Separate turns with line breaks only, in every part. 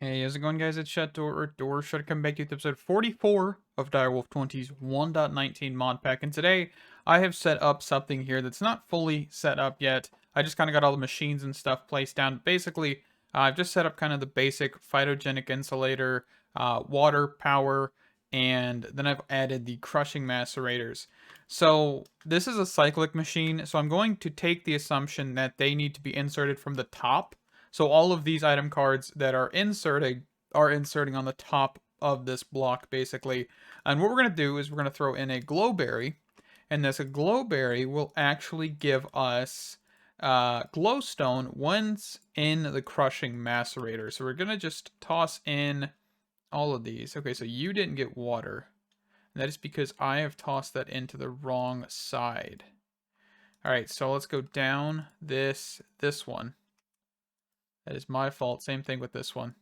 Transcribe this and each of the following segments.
Hey, how's it going, guys? It's Shut Door Shut come back to episode 44 of Direwolf20's 1.19 mod pack. And today I have set up something here that's not fully set up yet. I just kind of got all the machines and stuff placed down. Basically, I've just set up kind of the basic phytogenic insulator, water, power, and then I've added the crushing macerators. So this is a cyclic machine, so I'm going to take the assumption that they need to be inserted from the top. So all of these item cards that are inserting on the top of this block, basically. And what we're going to do is we're going to throw in a glowberry, and this glowberry will actually give us glowstone once in the crushing macerator. So we're going to just toss in all of these. Okay, so you didn't get water. And that is because I have tossed that into the wrong side. All right, so let's go down this one. That is my fault. Same thing with this one.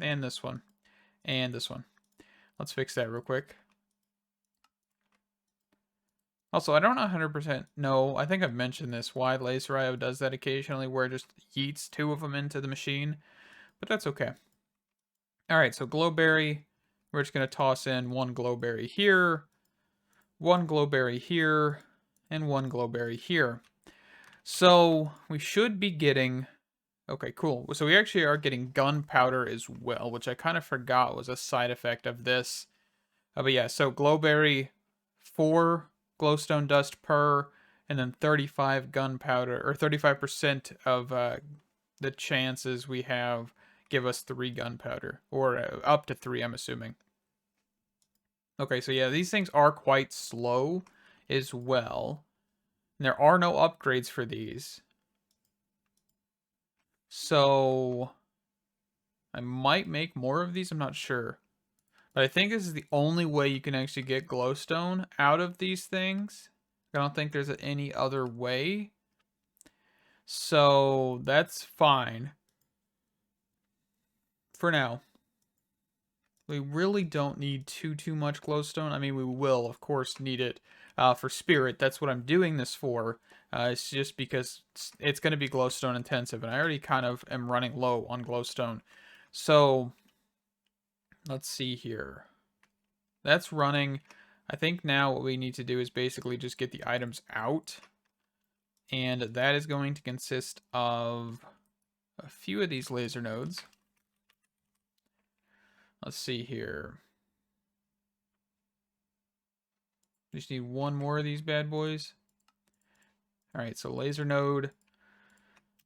And this one. And this one. Let's fix that real quick. Also, I don't 100% know. I think I've mentioned this, why Laser IO does that occasionally, where it just yeets two of them into the machine. But that's okay. Alright, so glowberry. We're just going to toss in one glowberry here, one glowberry here, and one glowberry here. So we should be getting... Okay, cool. So we actually are getting gunpowder as well, which I kind of forgot was a side effect of this. But yeah, so glowberry, 4 glowstone dust per, and then 35 gunpowder, or 35% of the chances we have give us 3 gunpowder, or up to 3, I'm assuming. Okay, so yeah, these things are quite slow as well. And there are no upgrades for these. So I might make more of these, I'm not sure. But I think this is the only way you can actually get glowstone out of these things. I don't think there's any other way. So that's fine. For now. We really don't need too much glowstone. I mean, we will, of course, need it for Spirit. That's what I'm doing this for. It's just because it's going to be glowstone intensive, and I already kind of am running low on glowstone. So, let's see here. That's running. I think now what we need to do is basically just get the items out. And that is going to consist of a few of these laser nodes. Let's see here. Just need one more of these bad boys. All right, so laser node,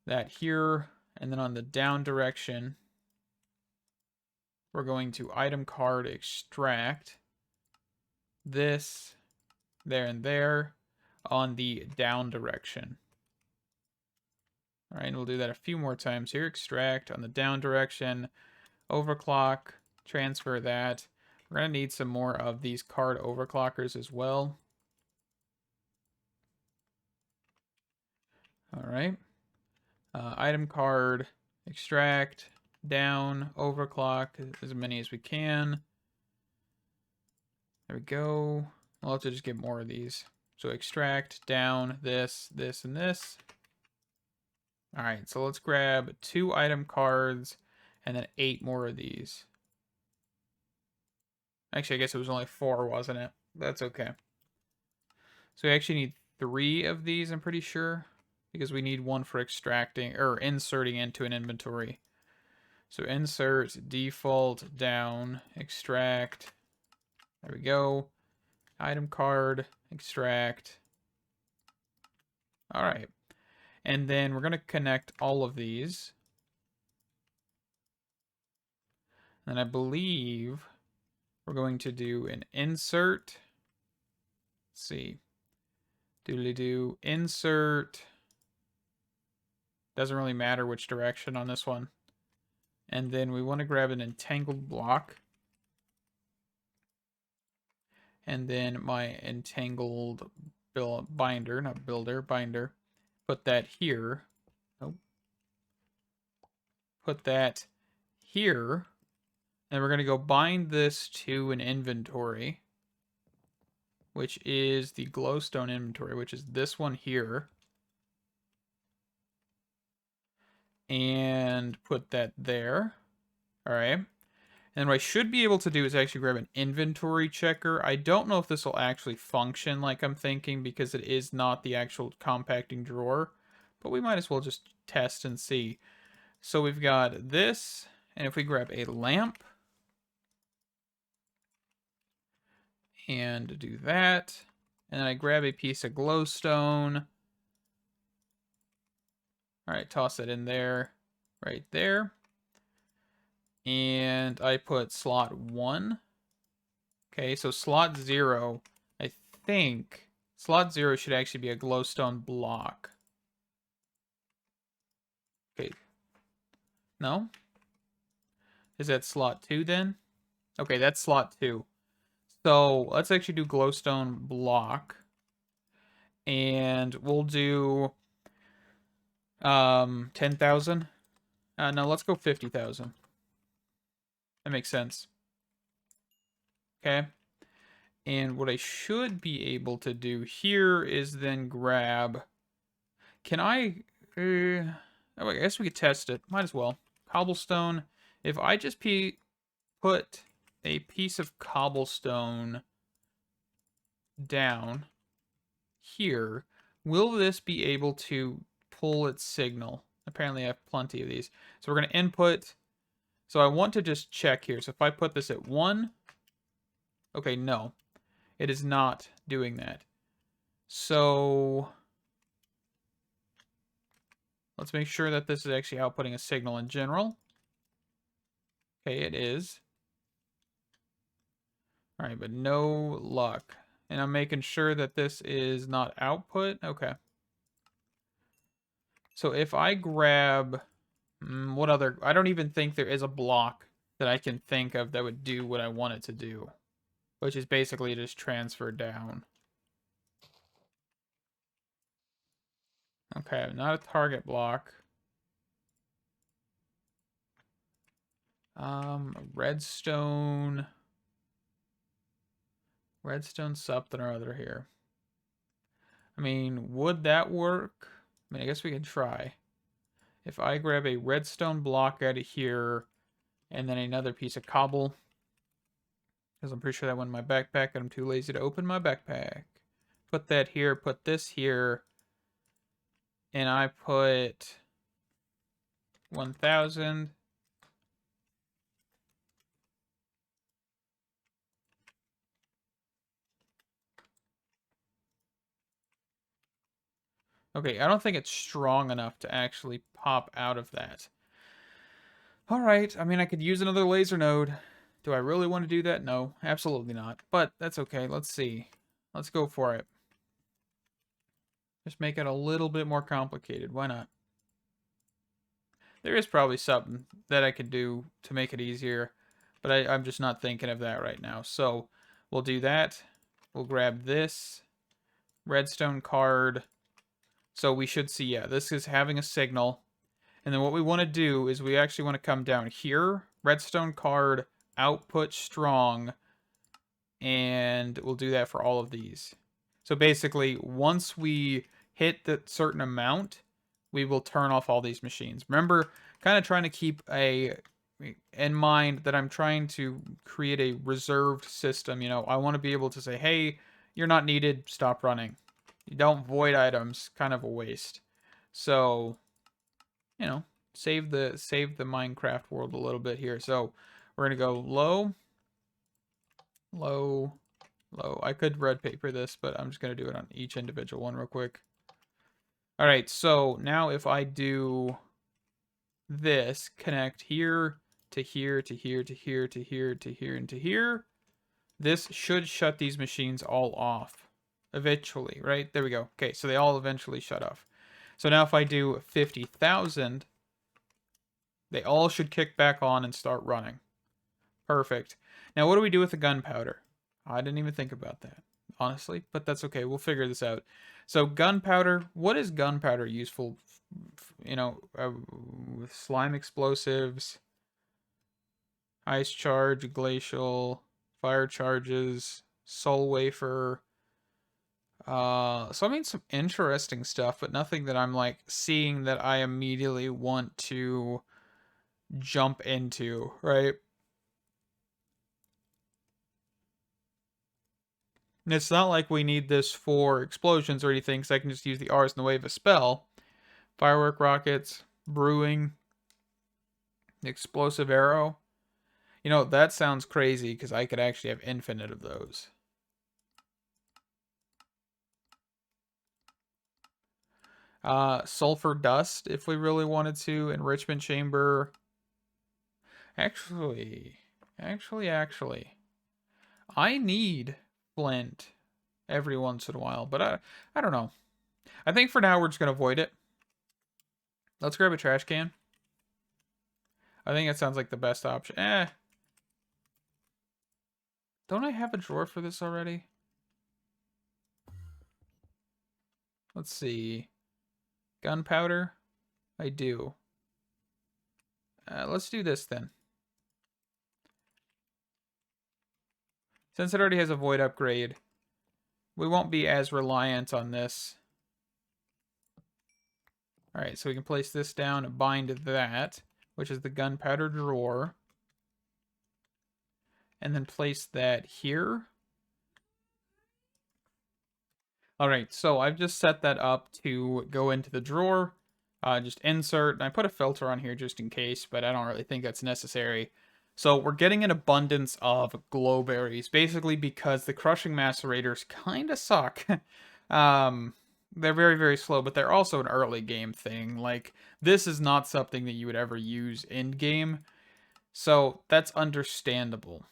that here, and then on the down direction, we're going to item card extract this, there, and there on the down direction. All right, and we'll do that a few more times here. Extract on the down direction, overclock, transfer that. We're going to need some more of these card overclockers as well. All right. Item card, extract, down, overclock, as many as we can. There we go. I'll have to just get more of these. So extract, down, this, this, and this. All right, so let's grab 2 item cards and then 8 more of these. Actually, I guess it was only 4, wasn't it? That's okay. So we actually need 3 of these, I'm pretty sure, because we need one for extracting or inserting into an inventory. So insert, default, down, extract. There we go. Item card, extract. All right. And then we're going to connect all of these. And I believe we're going to do an insert. Let's see. Doodly-doo. Insert. Doesn't really matter which direction on this one. And then we want to grab an entangled block. And then my entangled binder, not builder, binder. Put that here. Nope. Put that here. And we're going to go bind this to an inventory, which is the glowstone inventory, which is this one here. And put that there. All right. And what I should be able to do is actually grab an inventory checker. I don't know if this will actually function like I'm thinking because it is not the actual compacting drawer, but we might as well just test and see. So we've got this, and if we grab a lamp and do that, and then I grab a piece of glowstone. All right, toss it in there, right there. And I put slot 1. Okay, so slot 0, I think slot 0 should actually be a glowstone block. Okay. No? Is that slot 2 then? Okay, that's slot 2. So let's actually do glowstone block. And we'll do 10,000. No, let's go 50,000. That makes sense. Okay. And what I should be able to do here is then grab... Can I... oh, I guess we could test it. Might as well. Cobblestone. If I just put a piece of cobblestone down here, will this be able to pull its signal? Apparently I have plenty of these. So we're going to input... So I want to just check here. So if I put this at 1... Okay, no. It is not doing that. So let's make sure that this is actually outputting a signal in general. Okay, it is. All right, but no luck. And I'm making sure that this is not output. Okay. So if I grab... what other... I don't even think there is a block that I can think of that would do what I want it to do. Which is basically just transfer down. Okay, not a target block. Redstone. Redstone something or other here. I mean, would that work? I mean, I guess we can try. If I grab a redstone block out of here, and then another piece of cobble, because I'm pretty sure that went in my backpack, and I'm too lazy to open my backpack. Put that here, put this here, and I put 1,000. Okay, I don't think it's strong enough to actually pop out of that. Alright, I mean, I could use another laser node. Do I really want to do that? No, absolutely not. But that's okay, let's see. Let's go for it. Just make it a little bit more complicated, why not? There is probably something that I could do to make it easier, but I'm just not thinking of that right now. So, we'll do that. We'll grab this redstone card. So we should see, yeah, this is having a signal. And then what we want to do is we actually want to come down here, redstone card, output strong, and we'll do that for all of these. So basically, once we hit the certain amount, we will turn off all these machines. Remember, kind of trying to keep in mind that I'm trying to create a reserved system. You know, I want to be able to say, hey, you're not needed, stop running. You don't void items, kind of a waste. So, you know, save the Minecraft world a little bit here. So we're gonna go low, low, low. I could red paper this, but I'm just gonna do it on each individual one real quick. All right, so now if I do this, connect here to here to here to here to here to here and to here, this should shut these machines all off eventually, right? There we go. Okay, so they all eventually shut off. So now if I do 50,000, they all should kick back on and start running. Perfect. Now what do we do with the gunpowder? I didn't even think about that, honestly, but that's okay. We'll figure this out. So gunpowder, what is gunpowder useful? You know, with slime explosives, ice charge, glacial, fire charges, soul wafer. So I mean some interesting stuff, but nothing that I'm like seeing that I immediately want to jump into, right? And it's not like we need this for explosions or anything, because I can just use the R's in the way of a spell. Firework rockets, brewing, explosive arrow. You know, that sounds crazy, because I could actually have infinite of those. Sulfur dust, if we really wanted to. Enrichment chamber. Actually. I need flint every once in a while, but I don't know. I think for now we're just going to avoid it. Let's grab a trash can. I think it sounds like the best option. Don't I have a drawer for this already? Let's see. Gunpowder? I do. Let's do this then. Since it already has a void upgrade, we won't be as reliant on this. Alright, so we can place this down and bind that, which is the gunpowder drawer. And then place that here. Alright, so I've just set that up to go into the drawer. Just insert, and I put a filter on here just in case, but I don't really think that's necessary. So we're getting an abundance of glowberries, basically because the crushing macerators kind of suck. They're very, very slow, but they're also an early game thing. Like, this is not something that you would ever use in game, so that's understandable.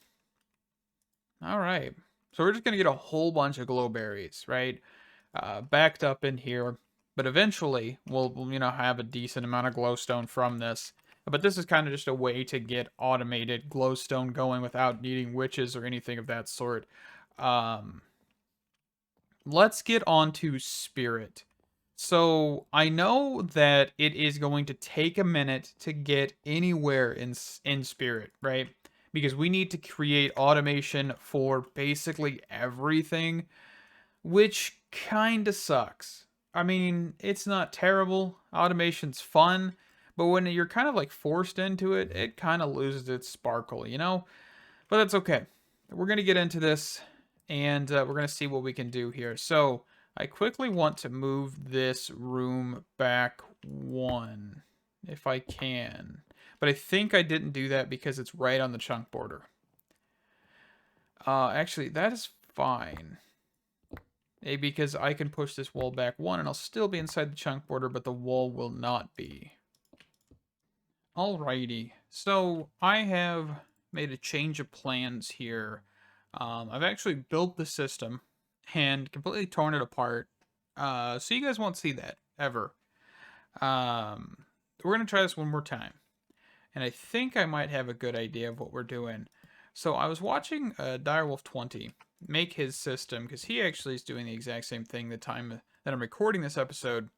Alright, so we're just going to get a whole bunch of glowberries, right? Backed up in here, but eventually we'll have a decent amount of glowstone from this. But this is kind of just a way to get automated glowstone going without needing witches or anything of that sort. Let's get on to Spirit. So I know that it is going to take a minute to get anywhere in Spirit, right? Because we need to create automation for basically everything, which kind of sucks. I mean, it's not terrible. Automation's fun, but when you're kind of like forced into it, it kind of loses its sparkle, you know? But that's okay. We're going to get into this, and we're going to see what we can do here. So I quickly want to move this room back one, if I can. But I think I didn't do that because it's right on the chunk border. Actually, that is fine. Because I can push this wall back one, and I'll still be inside the chunk border, but the wall will not be. Alrighty, so I have made a change of plans here. I've actually built the system and completely torn it apart. So you guys won't see that, ever. We're going to try this one more time. And I think I might have a good idea of what we're doing. So I was watching Direwolf20 make his system, because he actually is doing the exact same thing the time that I'm recording this episode.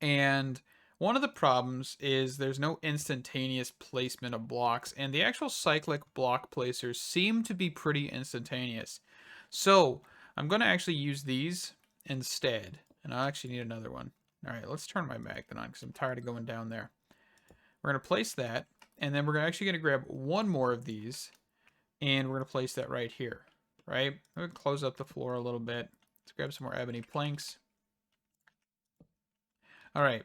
And one of the problems is there's no instantaneous placement of blocks, and the actual cyclic block placers seem to be pretty instantaneous. So I'm going to actually use these instead, and I'll actually need another one. Alright, let's turn my magnet on because I'm tired of going down there. We're going to place that, and then we're actually going to grab one more of these, and we're going to place that right here, right? I'm going to close up the floor a little bit. Let's grab some more ebony planks. Alright,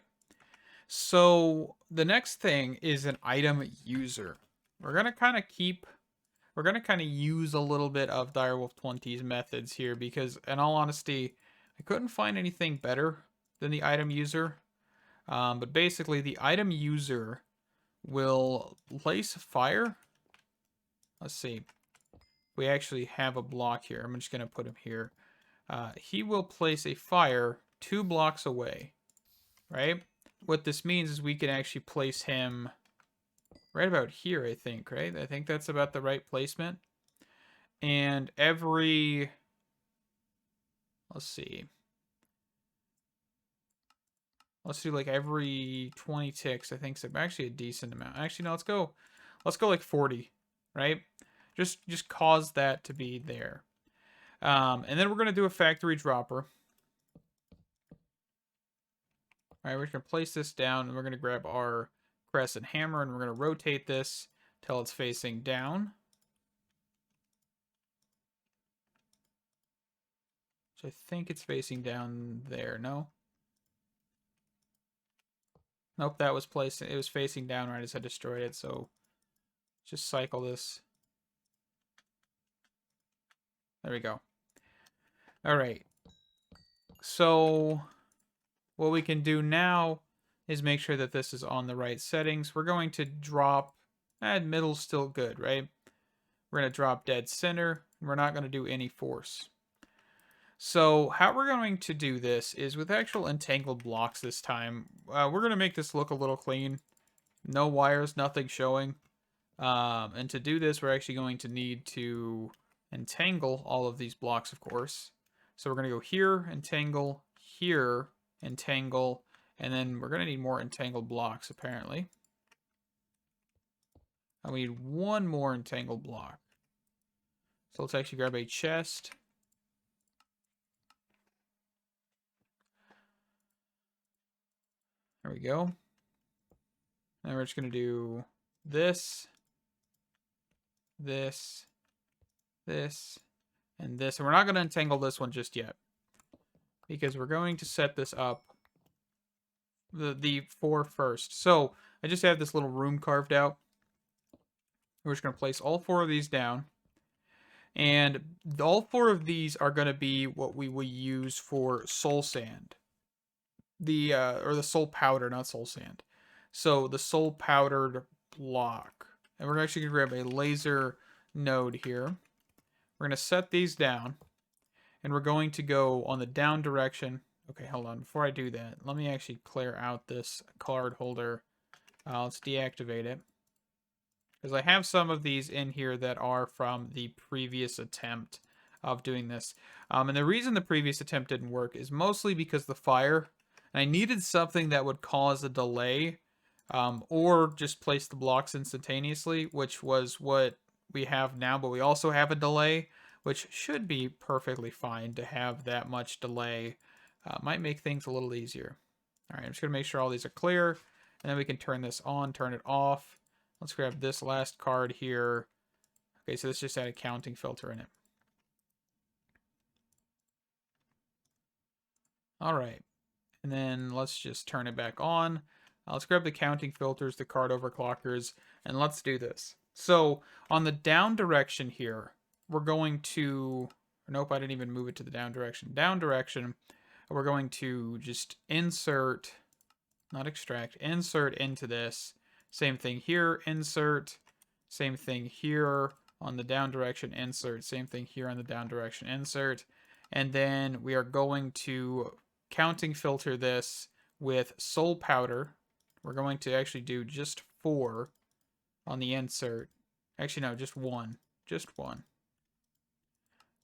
so the next thing is an item user. We're going to kind of use a little bit of Direwolf20's methods here, because in all honesty, I couldn't find anything better than the item user. But basically, the item user will place fire. Let's see. We actually have a block here. I'm just going to put him here. He will place a fire 2 blocks away, right? What this means is we can actually place him right about here, I think, right? I think that's about the right placement. And every... Let's see. Let's do like every 20 ticks, I think so. Actually a decent amount. Actually, no, let's go like 40, right? Just cause that to be there. And then we're going to do a factory dropper. All right, we're just going to place this down, and we're going to grab our crescent hammer, and we're going to rotate this till it's facing down. So I think it's facing down there. No? Nope, that was placed. It was facing down right as I destroyed it, so just cycle this. There we go. All right. So what we can do now is make sure that this is on the right settings. We're going to drop, middle's still good, right? We're going to drop dead center. We're not going to do any force. So how we're going to do this is with actual entangled blocks this time. We're going to make this look a little clean. No wires, nothing showing. And to do this, we're actually going to need to entangle all of these blocks, of course. So we're going to go here, entangle, here, entangle, and then we're going to need more entangled blocks, apparently. And we need one more entangled block. So let's actually grab a chest. There we go. And we're just going to do this, this, this, and this. And we're not going to entangle this one just yet, because we're going to set this up the 4 first. So I just have this little room carved out. We're just going to place all 4 of these down. And all 4 of these are going to be what we will use for soul sand. Or the soul powder, not soul sand. So the soul powdered block. And we're actually going to grab a laser node here. We're going to set these down. And we're going to go on the down direction. Okay, hold on. Before I do that, let me actually clear out this card holder. Let's deactivate it. Because I have some of these in here that are from the previous attempt of doing this. And the reason the previous attempt didn't work is mostly because the fire. And I needed something that would cause a delay. Or just place the blocks instantaneously, which was what we have now. But we also have a delay, which should be perfectly fine to have that much delay. Might make things a little easier. All right, I'm just going to make sure all these are clear. And then we can turn this on, turn it off. Let's grab this last card here. Okay, so this just had a counting filter in it. All right. And then let's just turn it back on. Let's grab the counting filters, the card overclockers, and let's do this. So on the down direction here, we're going to... Nope, I didn't even move it to the down direction. Down direction, we're going to just insert, not extract, insert into this. Same thing here, insert. Same thing here on the down direction, insert. Same thing here on the down direction, insert. And then we are going to counting filter this with soul powder. We're going to actually do just 4 on the insert. Actually, no, just 1. Just 1.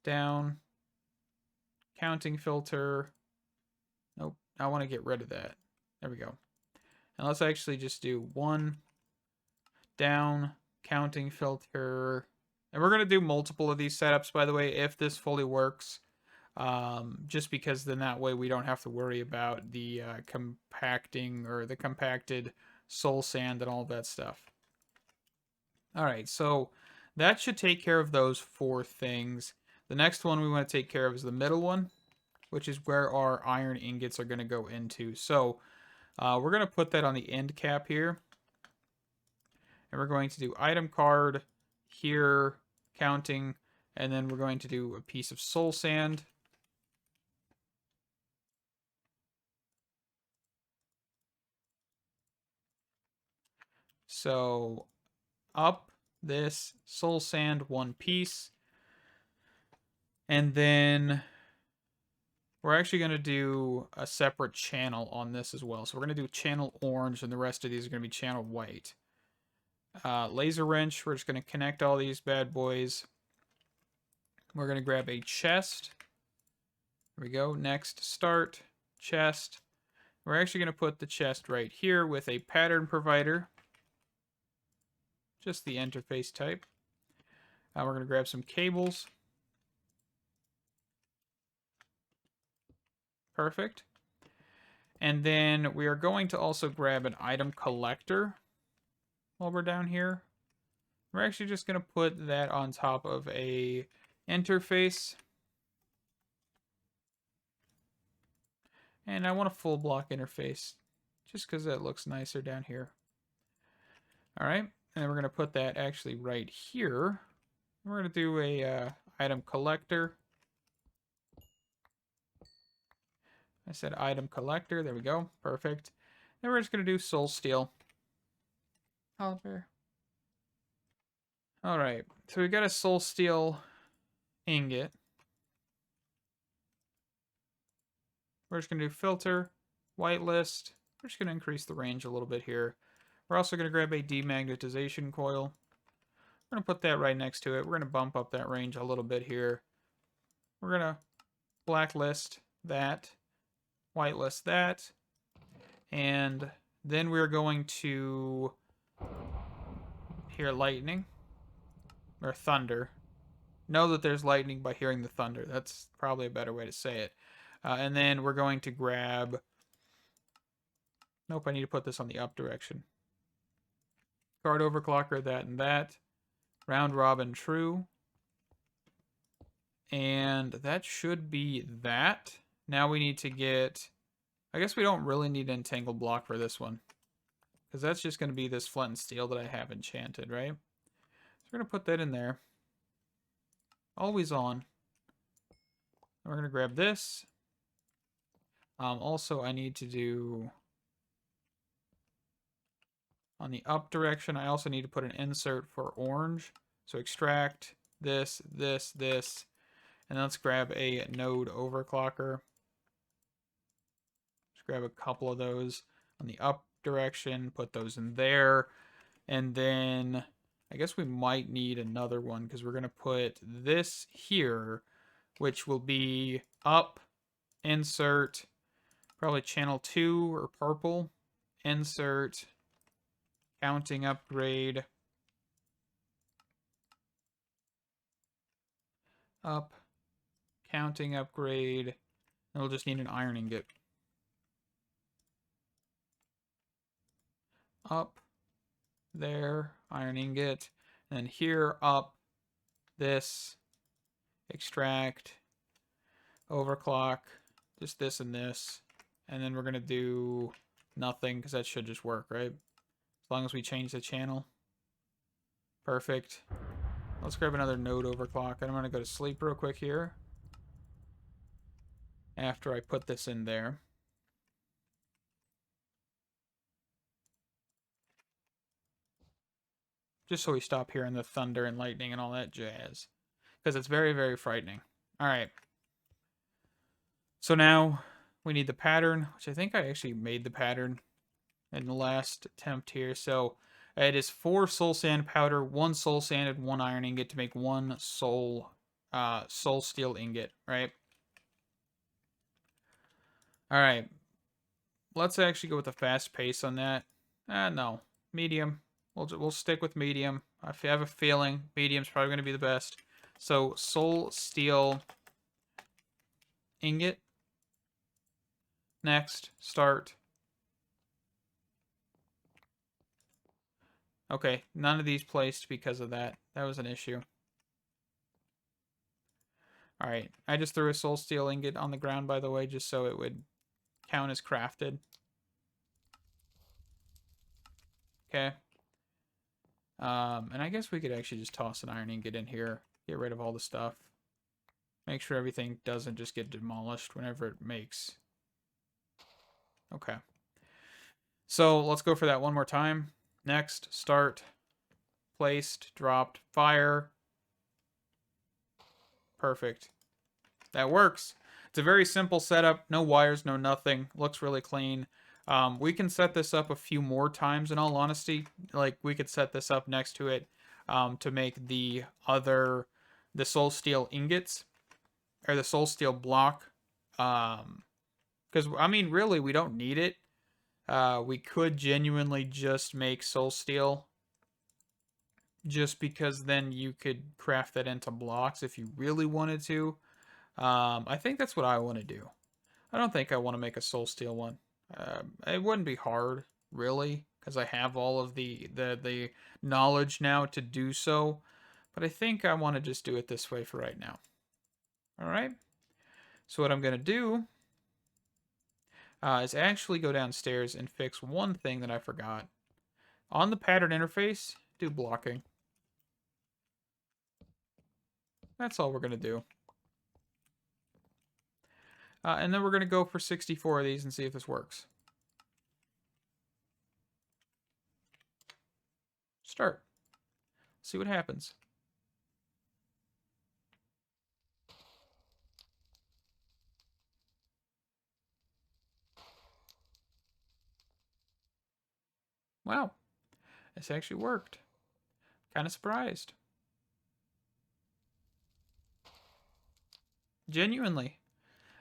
Down. Counting filter. Nope, I want to get rid of that. There we go. And let's actually just do 1 down, counting filter. And we're going to do multiple of these setups, by the way, if this fully works. Just because then that way we don't have to worry about the compacting or the compacted soul sand and all of that stuff. All right, so that should take care of those 4 things. The next one we want to take care of is the middle one, which is where our iron ingots are going to go into. So we're going to put that on the end cap here. And we're going to do item card here, counting, and then we're going to do a piece of soul sand. So up this soul sand 1 piece. And then we're actually going to do a separate channel on this as well. So we're going to do channel orange, and the rest of these are going to be channel white. Laser wrench, we're just going to connect all these bad boys. We're going to grab a chest. There we go. Next, start, chest. We're actually going to put the chest right here with a pattern provider. Just the interface type. We're going to grab some cables. Perfect. And then we are going to also grab an item collector. while we're down here. We're actually just going to put that on top of a interface. And I want a full block interface just because that looks nicer down here. All right, and then we're going to put that actually right here. We're going to do a item collector. I said item collector. There we go. Perfect. Then we're just going to do soul steel. Oliver. All right, so we got a soul steel ingot. We're just going to do filter, whitelist. We're just going to increase the range a little bit here. We're also going to grab a demagnetization coil. We're going to put that right next to it. We're going to bump up that range a little bit here. We're going to blacklist that, whitelist that, and then we're going to hear lightning, or thunder. Know that there's lightning by hearing the thunder. That's probably a better way to say it. And then we're going to grab... Nope, I need to put this on the up direction. Card overclocker, that and that. Round robin true. And that should be that. Now we need to get... I guess we don't really need an entangled block for this one, because that's just going to be this flint and steel that I have enchanted, right? So we're going to put that in there. Always on. And we're going to grab this. Also, I need to do... On the up direction, I also need to put an insert for orange. So extract this, this, this. And let's grab a node overclocker. Just grab a couple of those on the up direction, put those in there. And then I guess we might need another one because we're going to put this here, which will be up, insert, probably channel 2 or purple, insert, counting upgrade, up, counting upgrade, and we'll just need an iron ingot. Up, there, iron ingot, and then here, up, this, extract, overclock, just this and this, and then we're going to do nothing because that should just work, right? As long as we change the channel. Perfect. Let's grab another node overclock. I'm going to go to sleep real quick here. After I put this in there. Just so we stop hearing the thunder and lightning and all that jazz. Because it's very, very frightening. Alright. So now we need the pattern, which I think I actually made the pattern in the last attempt here. So it is 4 soul sand powder, 1 soul sand, and 1 iron ingot to make 1 soul steel ingot, right? All right. Let's actually go with a fast pace on that. No, medium. We'll stick with medium. I have a feeling medium's probably going to be the best. So soul steel ingot. Next, start. Okay, none of these placed because of that. That was an issue. Alright, I just threw a soul steel ingot on the ground, by the way, just so it would count as crafted. Okay. And I guess we could actually just toss an iron ingot in here. Get rid of all the stuff. Make sure everything doesn't just get demolished whenever it makes. Okay. So let's go for that one more time. Next, start, placed, dropped, fire. Perfect. That works. It's a very simple setup. No wires, no nothing. Looks really clean. We can set this up a few more times, in all honesty. Like, we could set this up next to it to make the soul steel ingots, or the soul steel block. Because, I mean, really, we don't need it. We could genuinely just make soul steel, just because then you could craft that into blocks if you really wanted to. I think that's what I want to do. I don't think I want to make a soul steel one. It wouldn't be hard, really, because I have all of the knowledge now to do so. But I think I want to just do it this way for right now. All right. So what I'm going to do is actually go downstairs and fix one thing that I forgot. On the pattern interface, do blocking. That's all we're going to do. And then we're going to go for 64 of these and see if this works. Start. See what happens. Wow. This actually worked. Kind of surprised. Genuinely.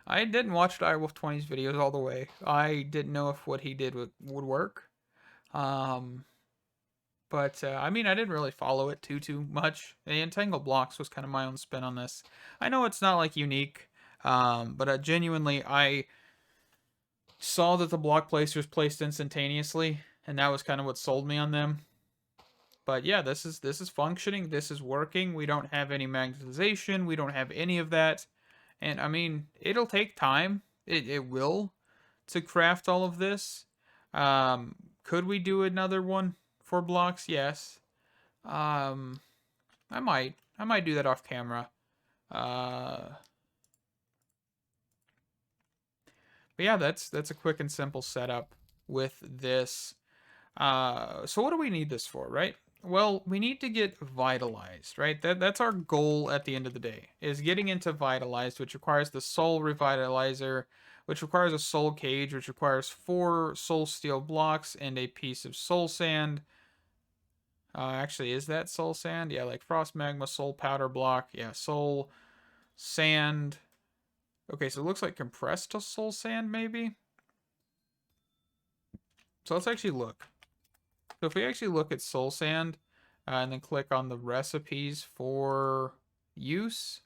I didn't watch Direwolf20's videos all the way. I didn't know if what he did would work. But I mean, I didn't really follow it too much. The Entangle Blocks was kind of my own spin on this. I know it's not like unique, but genuinely, I saw that the block placers placed instantaneously, and that was kind of what sold me on them. But yeah, this is functioning. This is working. We don't have any magnetization. We don't have any of that. And I mean, it'll take time. It will to craft all of this. Could we do another one for blocks? Yes. I might do that off camera. But yeah, that's a quick and simple setup with this. So what do we need this for, right? Well, we need to get vitalized, right? That's our goal at the end of the day, is getting into vitalized, which requires the soul revitalizer, which requires a soul cage, which requires 4 soul steel blocks and a piece of soul sand. Actually, is that soul sand? Yeah, like frost magma, soul powder block. Yeah, soul sand. Okay, so it looks like compressed to soul sand, maybe? So let's actually look. So if we actually look at soul sand and then click on the recipes for use.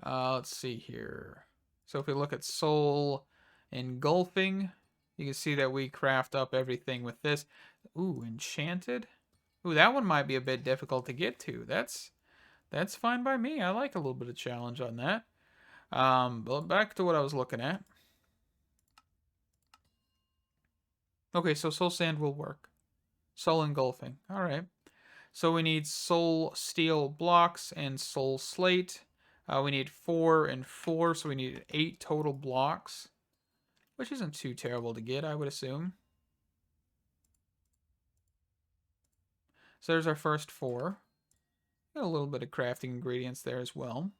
Let's see here. So if we look at soul engulfing, you can see that we craft up everything with this. Ooh, enchanted. Ooh, that one might be a bit difficult to get to. That's fine by me. I like a little bit of challenge on that. But back to what I was looking at. Okay, so soul sand will work. Soul engulfing. All right. So we need soul steel blocks and soul slate. We need 4 and 4, so we need 8 total blocks, which isn't too terrible to get, I would assume. So there's our first 4. Got a little bit of crafting ingredients there as well.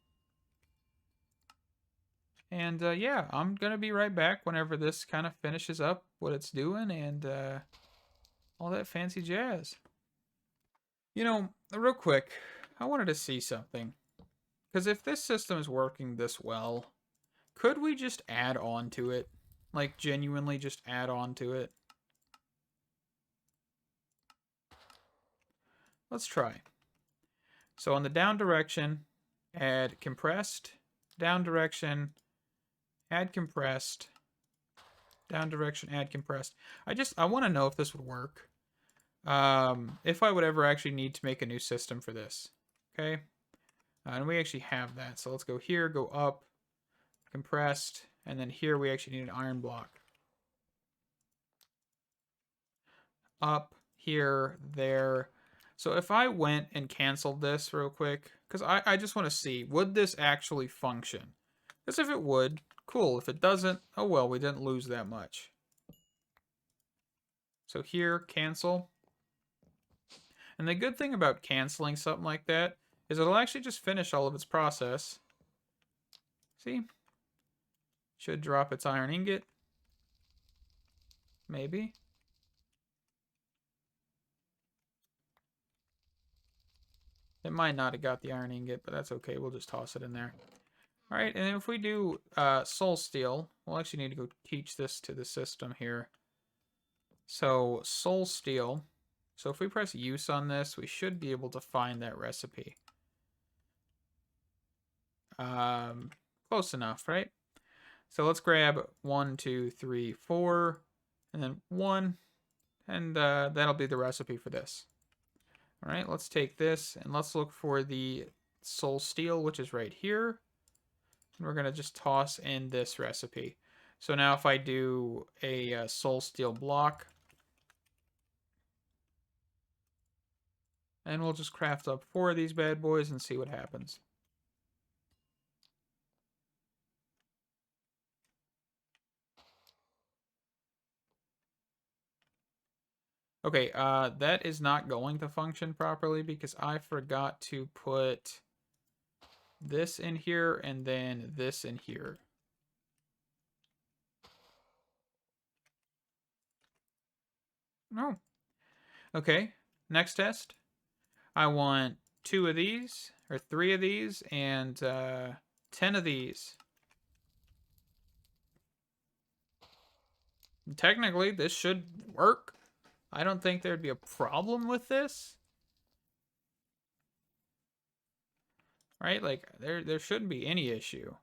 And yeah, I'm going to be right back whenever this kind of finishes up what it's doing and all that fancy jazz. You know, real quick, I wanted to see something. Because if this system is working this well, could we just add on to it? Like, genuinely just add on to it? Let's try. So on the down direction, add compressed, down direction, add compressed, down direction, add compressed. I want to know if this would work. If I would ever actually need to make a new system for this. Okay. And we actually have that. So let's go here, go up, compressed, and then here we actually need an iron block. Up, here, there. So if I went and canceled this real quick, because I just want to see, would this actually function? Because if it would, cool. If it doesn't, oh well, we didn't lose that much. So here, cancel. And the good thing about canceling something like that is it'll actually just finish all of its process. See? Should drop its iron ingot. Maybe. It might not have got the iron ingot, but that's okay. We'll just toss it in there. All right, and if we do soul steel, we'll actually need to go teach this to the system here. So soul steel. So if we press use on this, we should be able to find that recipe. Close enough, right? So let's grab 1, 2, 3, 4. and then 1, and that'll be the recipe for this. All right, let's take this and let's look for the soul steel, which is right here. And we're going to just toss in this recipe. So now if I do a soul steel block, and we'll just craft up 4 of these bad boys and see what happens. Okay, that is not going to function properly because I forgot to put this in here and then this in here. Oh. Okay, next test. I want 2 of these, or 3 of these, and 10 of these. Technically, this should work. I don't think there'd be a problem with this. Right? Like, there shouldn't be any issue.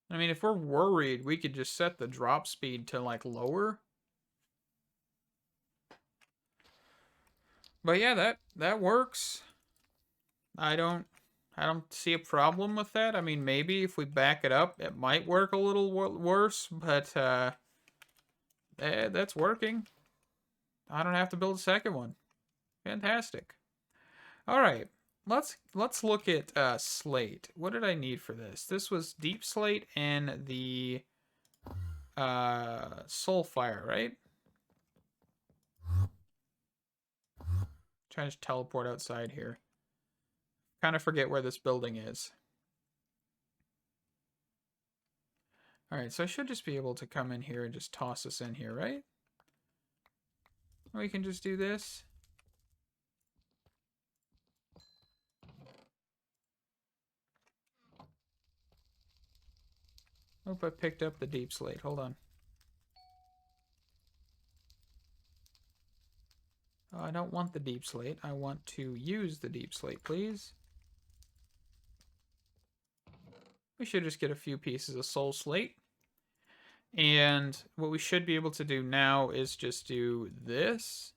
I mean, if we're worried, we could just set the drop speed to, like, lower. But yeah, that works. I don't see a problem with that. I mean, maybe if we back it up, it might work a little worse, but that's working. I don't have to build a second one. Fantastic. All right, let's look at slate. What did I need for this? This was deep slate and the soul fire, right? Trying to teleport outside here. Kind of forget where this building is. All right, so I should just be able to come in here and just toss this in here, right? We can just do this. Hope I picked up the deep slate. Hold on. Oh, I don't want the deep slate. I want to use the deep slate, please. We should just get a few pieces of soul slate. And what we should be able to do now is just do this.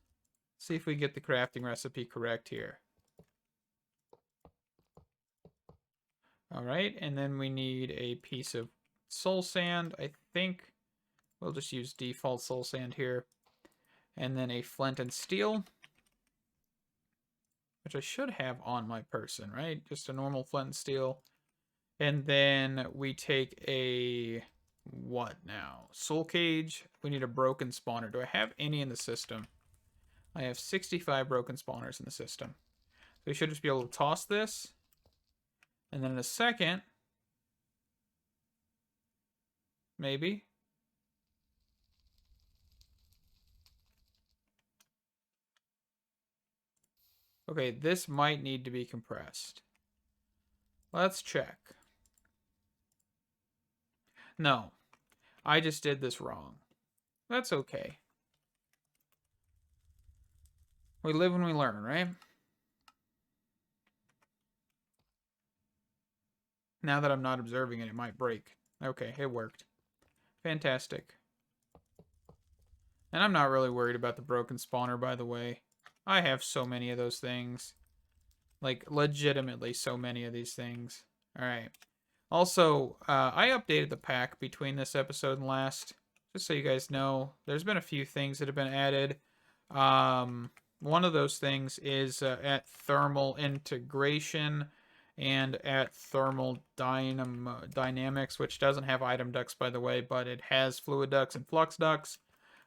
See if we get the crafting recipe correct here. All right, and then we need a piece of soul sand. I think we'll just use default soul sand here. And then a flint and steel, which I should have on my person, right? Just a normal flint and steel. And then we take a, what now? Soul cage. We need a broken spawner. Do I have any in the system? I have 65 broken spawners in the system. So we should just be able to toss this. And then in a second, maybe. Okay, this might need to be compressed. Let's check. No, I just did this wrong. That's okay. We live and we learn, right? Now that I'm not observing it, it might break. Okay, it worked. Fantastic. And I'm not really worried about the broken spawner, by the way. I have so many of those things. Like, legitimately so many of these things. Alright. Also, I updated the pack between this episode and last. Just so you guys know, there's been a few things that have been added. One of those things is at thermal integration and at thermal dynamics, which doesn't have item ducts, by the way, but it has fluid ducts and flux ducts.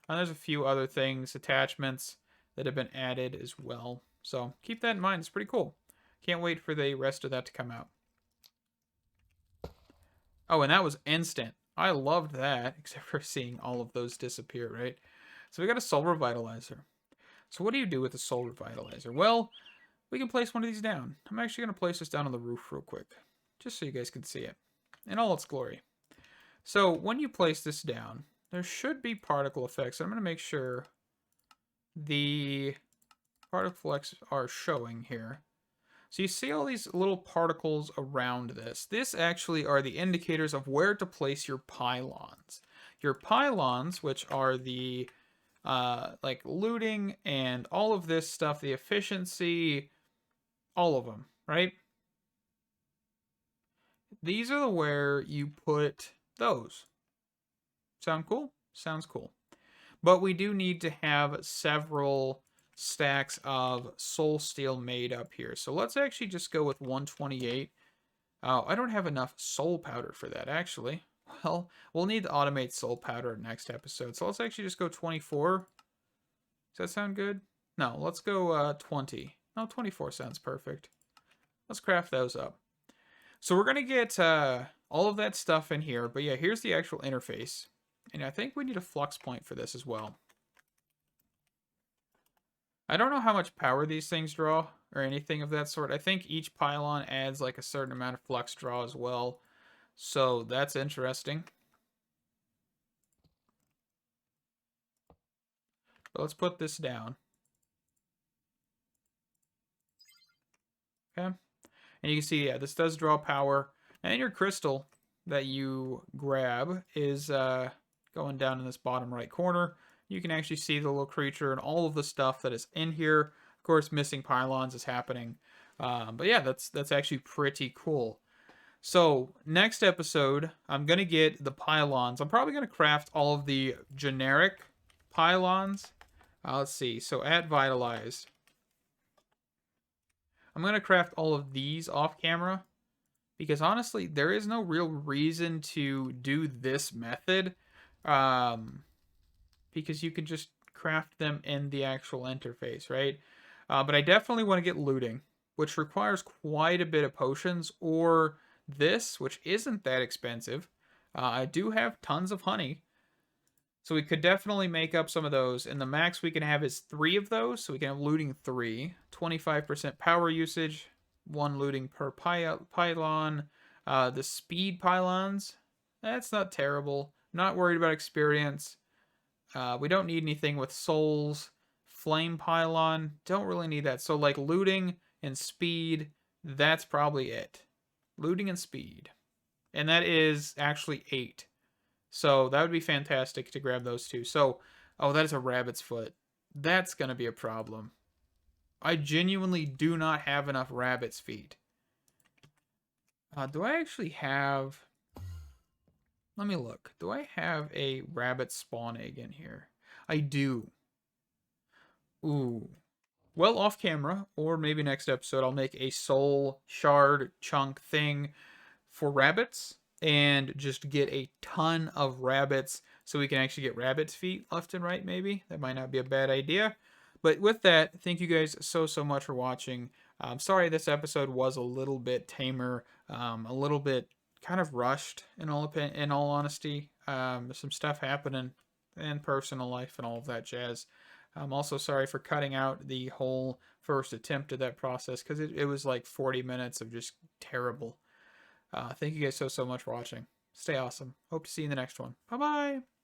And there's a few other things, attachments, that have been added as well. So keep that in mind. It's pretty cool. Can't wait for the rest of that to come out. Oh, and that was instant. I loved that, except for seeing all of those disappear, right? So we got a soul revitalizer. So what do you do with a soul revitalizer? Well, we can place one of these down. I'm actually going to place this down on the roof real quick, just so you guys can see it in all its glory. So when you place this down, there should be particle effects. I'm going to make sure the particle effects are showing here. So you see all these little particles around this. This actually are the indicators of where to place your pylons. Your pylons, which are the like looting and all of this stuff, the efficiency, all of them, right? These are the where you put those. Sound cool? Sounds cool. But we do need to have several stacks of soul steel made up here. So let's actually just go with 128. Oh, I don't have enough soul powder for that, actually. Well, we'll need to automate soul powder next episode. So let's actually just go 24. Does that sound good? No, let's go 20. No, 24 sounds perfect. Let's craft those up. So we're going to get all of that stuff in here. But yeah, here's the actual interface. And I think we need a flux point for this as well. I don't know how much power these things draw or anything of that sort. I think each pylon adds like a certain amount of flux draw as well. So that's interesting. But let's put this down. Okay. And you can see, yeah, this does draw power. And your crystal that you grab is going down in this bottom right corner. You can actually see the little creature and all of the stuff that is in here. Of course, missing pylons is happening. But yeah, that's actually pretty cool. So next episode, I'm going to get the pylons. I'm probably going to craft all of the generic pylons. Let's see. So at Vitalized, I'm going to craft all of these off camera. Because honestly, there is no real reason to do this method. Because you can just craft them in the actual interface, right? But I definitely want to get looting, which requires quite a bit of potions, or this, which isn't that expensive. I do have tons of honey, so we could definitely make up some of those. And the max we can have is 3 of those, so we can have looting 3, 25% power usage, 1 looting per pylon. The speed pylons, that's not terrible. Not worried about experience. We don't need anything with souls. Flame pylon, don't really need that. So like looting and speed, that's probably it. Looting and speed. And that is actually 8. So that would be fantastic to grab those two. So, oh, that is a rabbit's foot. That's going to be a problem. I genuinely do not have enough rabbit's feet. Do I actually have... Let me look. Do I have a rabbit spawn egg in here? I do. Ooh. Well, off camera, or maybe next episode, I'll make a soul shard chunk thing for rabbits and just get a ton of rabbits so we can actually get rabbits' feet left and right, maybe. That might not be a bad idea. But with that, thank you guys so much for watching. Sorry this episode was a little bit tamer, a little bit kind of rushed in all honesty. Some stuff happening in personal life and all of that jazz. I'm also sorry for cutting out the whole first attempt at that process because it was like 40 minutes of just terrible. Thank you guys so much for watching. Stay awesome. Hope to see you in the next one. Bye-bye.